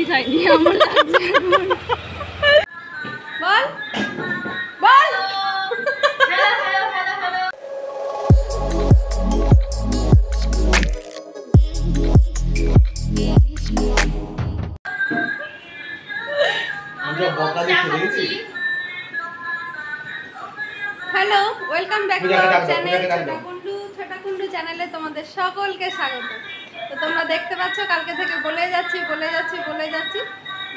যায়নি আমার লাগছে বল বল হ্যালো হ্যালো হ্যালো হ্যালো আমরা বকালি খেয়েছি hello welcome back to our channel ছোটা কুন্ডু চ্যানেলে তোমাদের সকলকে স্বাগত। তো তোমরা দেখতে পাচ্ছ কালকে থেকে বলে যাচ্ছি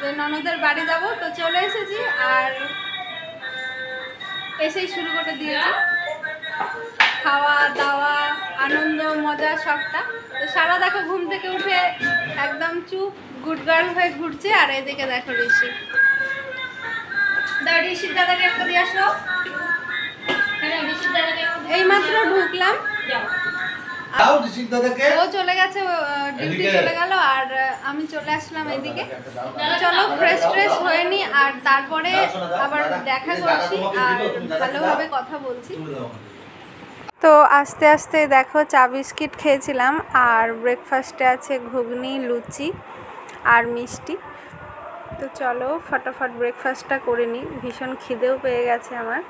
যে ননদের বাড়ি যাব, তো চলে এসেছি আর এসেই শুরু করে দিয়েছি খাওয়া দাওয়া আনন্দ মজা সবটা। তো সারা দেখো ঘুম থেকে উঠে একদম চুপ গুড গার্ল হয়ে ঘুরছে, আর এদিকে দেখো ঋষি ঋষির দাদাকে একটা দিয়ে আসলো। এই মাত্র ঢুকলাম, ও চলে গেছে ডিউটি চলে গেল আর আমি চলে আসলাম এদিকে। চলো ফ্রেশ ট্রেশ হয়ে নি আর তারপরে আবার দেখা করছি আর ভালোভাবে কথা বলছি। তো আস্তে আস্তে দেখো চা বিস্কিট খেয়েছিলাম আর ব্রেকফাস্টে আছে ঘুগনি লুচি আর মিষ্টি। তো চলো ফটাফট ব্রেকফাস্টটা করে নিই, ভীষণ খিদেও পেয়ে গেছে আমার।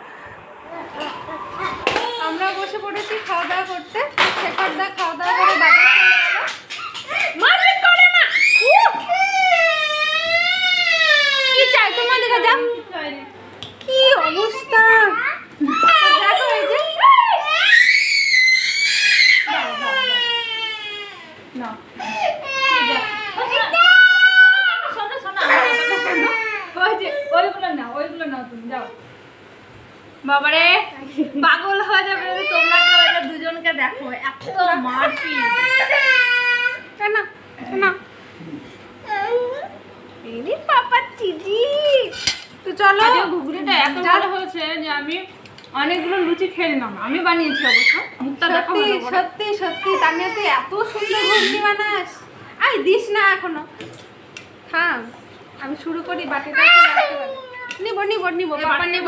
আমরা বসে পড়েছি খাওয়া দাওয়া করতে। শেখরদা খাওয়া দাওয়া করে বাজার চলে গেল। কি চাই তোমার দেখা যাও কি অবস্থা দেখো, এই যে ওইগুলো না তুমি যাও বাবারে পাগল হয়ে যাবে তোমরা দুজনকে দেখো এত মারপিট কেন না এই পাপা চিজি। তো চলো ঘুগনিটা এত ভালো হয়েছে যে আমি অনেকগুলো লুচি খেয়ে নিলাম, আমি বানিয়েছি অবশ্য। মুখটা দেখো সত্যি সত্যি তানিয়া তুই এত সুন্দর ঘুগনি বানাস। আই দিস না এখনো, থাম আমি শুরু করি। বাটিটা নিব নিব নিব পাপা নিব।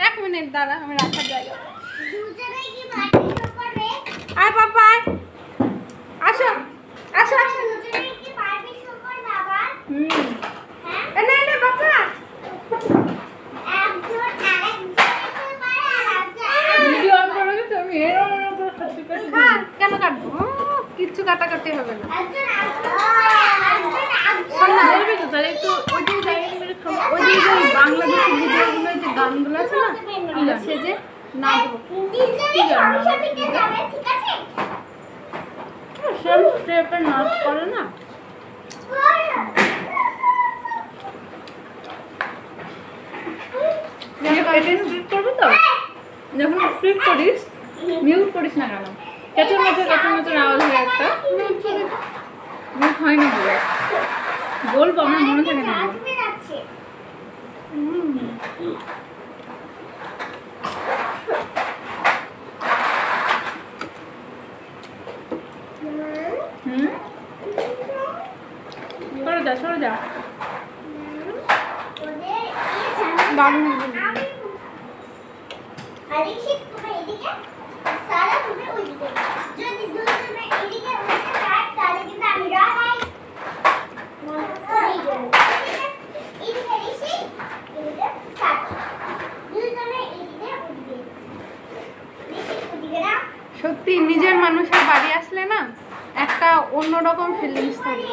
এক মিনিট দাঁড়া আমি রাখার জায়গা। আয় পাপা আসো আসো আসো। এনে এনে পাপা ভিডিও অন করো তো আমি এরকম করে খাচ্ছি। হ্যাঁ কেন কাটবো, কিচ্ছু কাটাকাটি হবে না। শোন না বলবি তো তাহলে একটু ওই যে বাংলাদেশি ভিডিওগুলো যে গানগুলো আছে না সে যে নাচবো সেম স্টেপের নাচ করে না। করবো তো যখন স্পিক করিস মিউট করিস না কেন, কেচর মেচর আওয়াজ হয় একটা মিউট হয় না বলে বলবো আমার মনে থাকে না। সরে যা সত্যি নিজের মানুষের বাড়ি আসলে না একটা অন্যরকম ফিলিংস থাকে।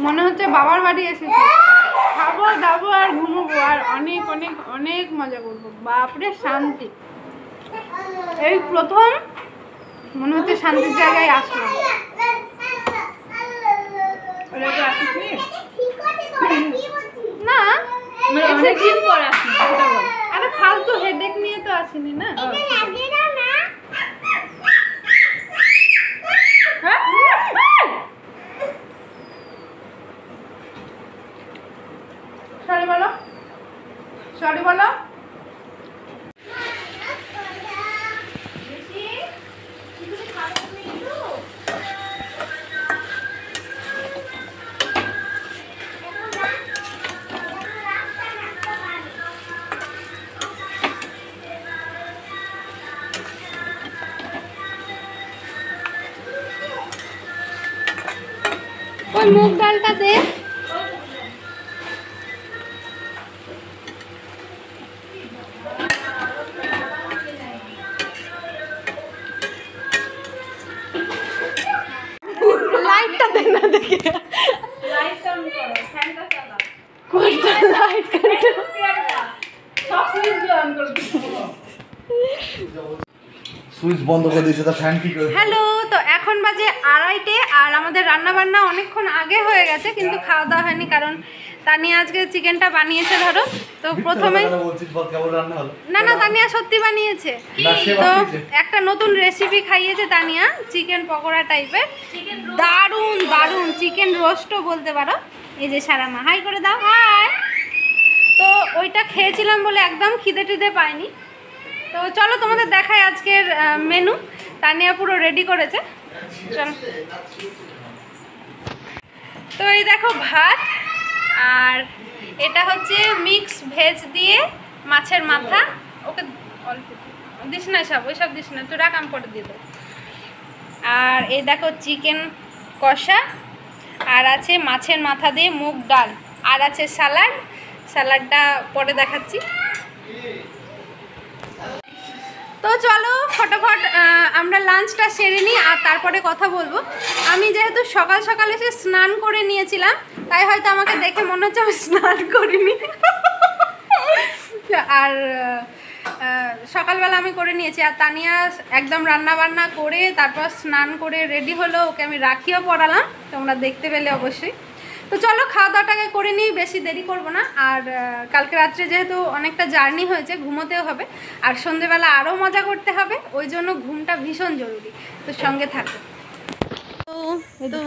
মনে হচ্ছে বাবার বাড়ি এসেছে, খাবো দাবো আর ঘুমোবো আর অনেক অনেক অনেক মজা করবো। বাপরে শান্তি, এই প্রথম মনে হচ্ছে শান্তির জায়গায় আসলাম। না আরে ফালতু হেডেক নিয়ে তো আসিনি না। সরি বলো, সরি বলো। টাকা দে। লাইটটা দে না দেখে। লাইট অন করো, ফ্যানটা চালাও। কোনটা লাইট করতে? সব সুইচ অন করে দিও। সুইচ বন্ধ করে দিয়েছে তো ফ্যান কি করে? হ্যালো, তো এখন বাজে 2:30 আর আমাদের রান্না বান্না অনেকক্ষণ আগে হয়ে গেছে, কিন্তু খাওয়া দাওয়া হয়নি কারণ তানিয়া আজকে চিকেনটা বানিয়েছে। ধরো তো প্রথমে না না তানিয়া সত্যি বানিয়েছে। তো একটা নতুন রেসিপি খাইয়েছে তানিয়া, চিকেন পকোড়া টাইপের, দারুণ দারুণ, চিকেন রোস্টও বলতে পারো। এই যে সারামা হাই করে দাও, হাই। তো ওইটা খেয়েছিলাম বলে একদম খিদে টিদে পাইনি। তো চলো তোমাদের দেখাই আজকের মেনু। তানিয়া পুরো রেডি করেছে, চলো। তো এই দেখো ভাত, আর এটা হচ্ছে মিক্স ভেজ দিয়ে মাছের মাথা। ওকে অল্প দিস না, সব ওইসব দিস না, তুই রাখাম করে দিয়ে দেবো। আর এই দেখো চিকেন কষা, আর আছে মাছের মাথা দিয়ে মুগ ডাল, আর আছে স্যালাড। স্যালাডটা পরে দেখাচ্ছি। তো চলো ফটাফট আমরা লাঞ্চটা সেরে নিই আর তারপরে কথা বলবো। আমি যেহেতু সকাল সকাল এসে স্নান করে নিয়েছিলাম, তাই হয়তো আমাকে দেখে মনে হচ্ছে আমি স্নান করিনি। আর সকালবেলা আমি করে নিয়েছি, আর তানিয়া একদম রান্না বান্না করে তারপর স্নান করে রেডি হলো, ওকে আমি রাখিও পড়ালাম, তোমরা দেখতে পেলে অবশ্যই। তো চলো খাওয়া দাওয়াটাকে করে নিই, বেশি দেরি করব না। আর কালকে রাত্রে যেহেতু অনেকটা জার্নি হয়েছে, ঘুমোতেও হবে, আর সন্ধেবেলা আরও মজা করতে হবে, ওই জন্য ঘুমটা ভীষণ জরুরি। তো সঙ্গে থাকো। তো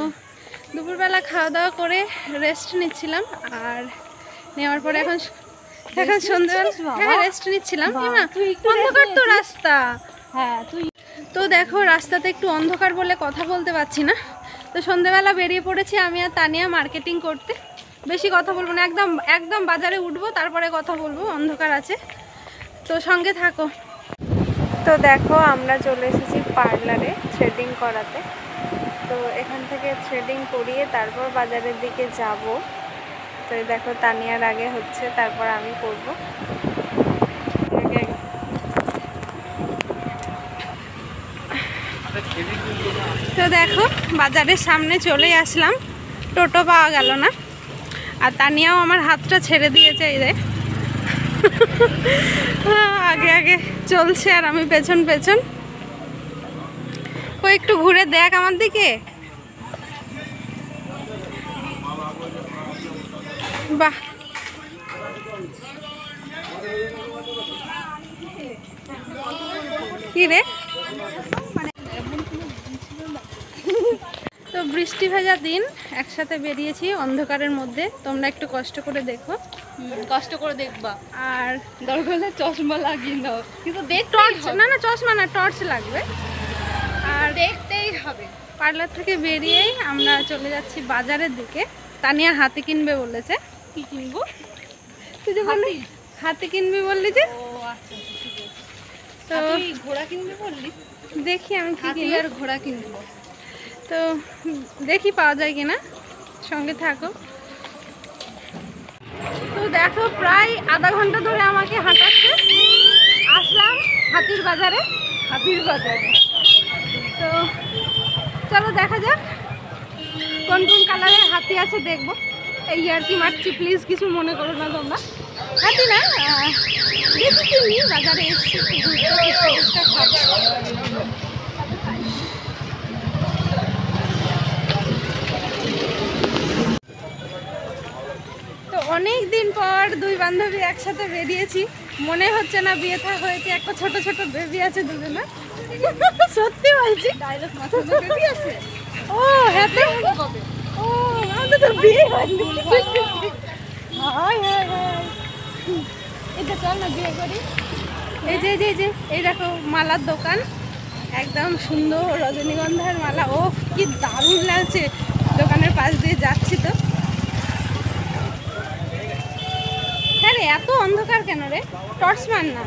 দুপুরবেলা খাওয়া দাওয়া করে রেস্ট নিচ্ছিলাম, আর নেওয়ার পরে এখন সন্ধ্যেবেলা হ্যাঁ রেস্ট নিচ্ছিলাম। অন্ধকার তো রাস্তা, হ্যাঁ তুই তো দেখো রাস্তাতে একটু অন্ধকার বলে কথা বলতে পারছি না। তো সন্ধ্যেবেলা বেরিয়ে পড়েছি আমি আর তানিয়া মার্কেটিং করতে। বেশি কথা বলবো না, একদম একদম বাজারে উঠবো, তারপরে কথা বলবো, অন্ধকার আছে, তো সঙ্গে থাকো। তো দেখো আমরা চলে এসেছি পার্লারে থ্রেডিং করাতে। তো এখান থেকে থ্রেডিং করিয়ে তারপর বাজারের দিকে যাব। তো এই দেখো তানিয়ার আগে হচ্ছে, তারপর আমি করব। তো দেখো বাজারের সামনে চলে আসলাম, টোটো পাওয়া গেল না, আর তানিয়াও আমার হাতটা ছেড়ে দিয়েছে। এই রে আগে আগে চলছে আর আমি পেছন পেছন। ও একটু ঘুরে দেখ আমার দিকে, বাহ। কি রে, তো বৃষ্টি ভেজা দিন, একসাথে বেরিয়েছি অন্ধকারের মধ্যে। তোমরা একটু কষ্ট করে দেখো, কষ্ট করে দেখবা, আর দরকার হলে চশমা লাগিয়ে নাও, কিন্তু টর্চ না, না চশমা না, টর্চ লাগবে, আর দেখতেই হবে। পার্লার থেকে বেরিয়েই আমরা চলে যাচ্ছি বাজারের দিকে। তানিয়া হাতি কিনবে বলেছে। কি কিনবো? তুই যে বললি হাতি কিনবি বললি যে। ও আচ্ছা ঠিক আছে। তো তুই ঘোড়া কিনবি বললি, দেখি আমি কি হাতি কিনি। আর ঘোড়া কিনবো, তো দেখি পাওয়া যায় কিনা, সঙ্গে থাকো। তো দেখো প্রায় আধা ঘন্টা ধরে আমাকে হাঁটাচ্ছে, আসলাম হাতির বাজারে। হাতির বাজারে। তো চলো দেখা যাক কোন কোন কালারের হাতি আছে, দেখবো। এই আর কি মারছি, প্লিজ কিছু মনে করো না তোমরা। হাতি না, দেখি কিনি, বাজারে এসছি ফুচকা খাবো। তো অনেক দিন পর দুই বান্ধবী একসাথে বেরিয়েছি, মনে হচ্ছে না বিয়ে থা হয়েছে, একটা ছোট ছোট বেবি আছে দুজনে। সত্যি বলছি, ডায়লগ মাথায় বেবি আছে। ও হ্যাঁ তো, কবে? ও আমাদের তো বিয়ে হয়নি। হাই হাই হাই, এটা চল না বিয়ে করি। এই যে এই যে এই দেখো মালার দোকান, একদম সুন্দর রজনীগন্ধার মালা। ও কি দারুণ লাগছে, দোকানের পাশ দিয়ে যাচ্ছি তো। হ্যাঁ রে, এত অন্ধকার কেন রে, টর্চ মান না।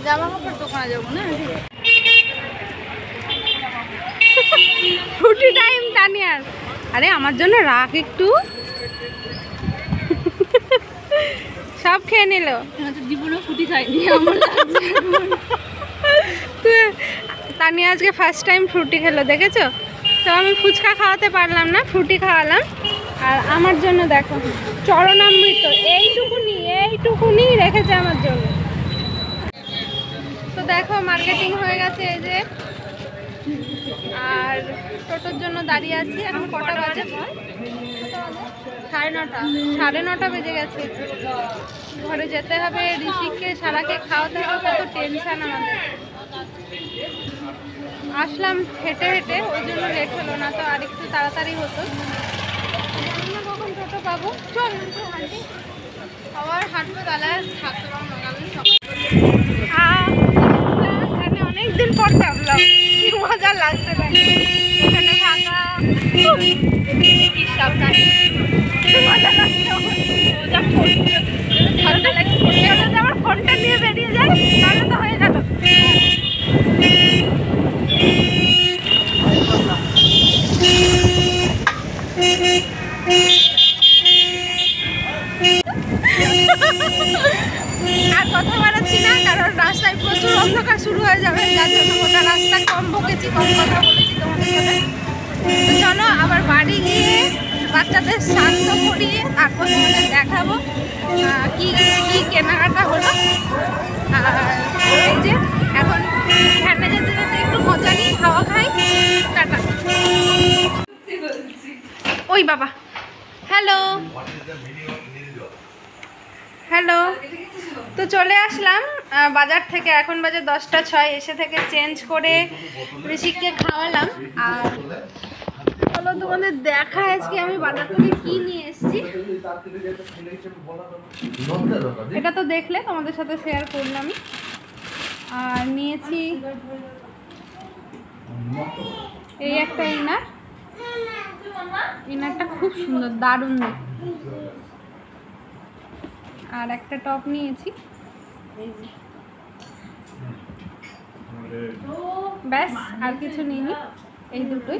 জামা কাপড় দোকানে যাবো না। ফ্রুটি টাইম তানিয়ার। আরে আমার জন্য রাখ একটু। সব খেয়ে নিল। জীবনে ফুটি খাইনি। তানিয়া আজকে ফার্স্ট টাইম ফ্রুটি খেলো, দেখেছো? তো আমি ফুচকা খাওয়াতে পারলাম না, ফ্রুটি খাওয়ালাম। আর আমার জন্য দেখো চরণামৃত এইটুকুনি রেখেছে আমার জন্য। তো দেখো মার্কেটিং হয়ে গেছে এই যে, আর টোটোর জন্য দাঁড়িয়ে আছি। এখন কটা বাজে? 9:30 বেজে গেছে। ঘরে যেতে হবে, ঋষিককে সারাকে খাওয়াতে হবে, কত টেনশন আমাদের। আসলাম হেঁটে হেঁটে, ওই জন্য লেট হলো, না তো আর একটু তাড়াতাড়ি হতো। জানি না কখন টোটো পাবো। চল হাঁটি, আবার হাঁটবো, বেলায় থাকতে পারবো না। এখানে অনেকদিন পর চাপলাম, কি মজা লাগছে। এখানে ফাঁকা, কি সাবধানে মজা লাগছে। আমার ফোনটা নিয়ে বেরিয়ে যায়, তাহলে তো হয়ে গেল। আর কথা বাড়াচ্ছি না, কারণ রাস্তায় প্রচুর অন্ধকার শুরু হয়ে যাবে, যার জন্য গোটা রাস্তা কম বকেছি, কম কথা বলেছি তোমাদের সাথে। তো চলো আবার বাড়ি গিয়ে বাচ্চাদের শান্ত করিয়ে তারপর তোমাদের দেখাবো কি কি কেনাকাটা হলো। আর এই যে এখন ভ্যানে যেতে যেতে একটু মজা নিই, হাওয়া খাই। টাটা। ওই বাবা, হ্যালো হ্যালো। তো চলে আসলাম বাজার থেকে, এখন বাজে 10:06। এসে থেকে চেঞ্জ করে ঋষিককে খাওয়ালাম। আর চলো তোমাদের দেখায় আজকে আমি বাজার থেকে কি নিয়ে এসেছি। এটা তো দেখলে, তোমাদের সাথে শেয়ার করলাম। আর নিয়েছি এই একটা ইনারটা খুব সুন্দর, দারুণ। আর একটা টপ নিয়েছি, ব্যাস আর কিছু নিইনি, এই দুটোই।